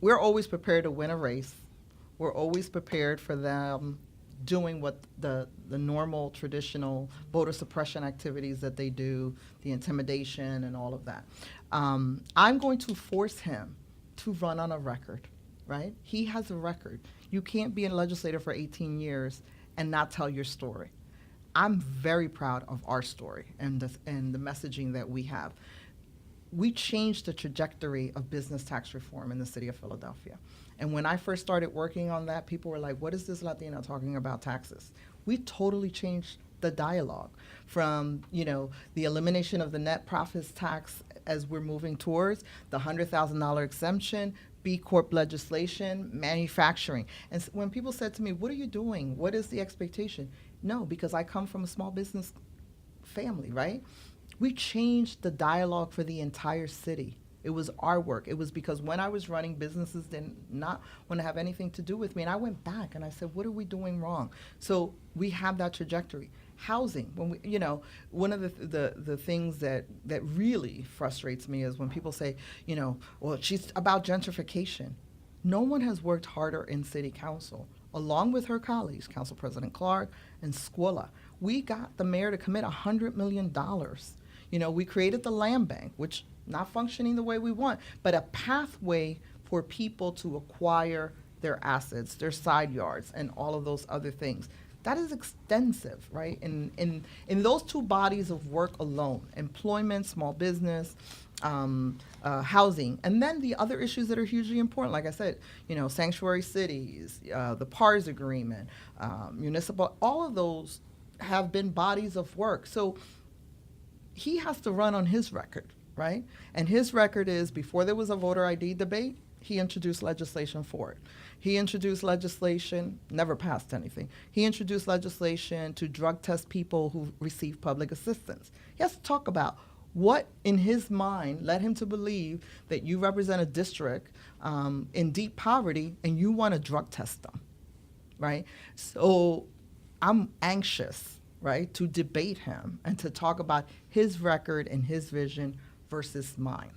we're always prepared to win a race. We're always prepared for them doing what the normal traditional voter suppression activities that they do, the intimidation and all of that. I'm going to force him to run on a record, right? He has a record. You can't be a legislator for 18 years and not tell your story. I'm very proud of our story and the messaging that we have. We changed the trajectory of business tax reform in the city of Philadelphia. And when I first started working on that, people were like, what is this Latina talking about taxes? We totally changed the dialogue from, the elimination of the net profits tax as we're moving towards the $100,000 exemption, B Corp legislation, manufacturing. And when people said to me, what are you doing? What is the expectation? No, because I come from a small business family, right? We changed the dialogue for the entire city. It was our work. It was because when I was running, businesses did not want to have anything to do with me. And I went back and I said, what are we doing wrong? So we have that trajectory. Housing, when we, one of the things that really frustrates me is when people say, well, she's about gentrification. No one has worked harder in city council, along with her colleagues, Council President Clark and Squilla. We got the mayor to commit $100 million. We created the land bank, which not functioning the way we want, but a pathway for people to acquire their assets, their side yards, and all of those other things. That is extensive, right? In those two bodies of work alone, employment, small business, housing, and then the other issues that are hugely important, like I said, sanctuary cities, the PARS agreement, municipal, all of those have been bodies of work. So he has to run on his record, right? And his record is, before there was a voter ID debate, he introduced legislation for it. He introduced legislation, never passed anything. He introduced legislation to drug test people who receive public assistance. He has to talk about what in his mind led him to believe that you represent a district in deep poverty and you want to drug test them, right? So I'm anxious, right, to debate him and to talk about his record and his vision versus mine.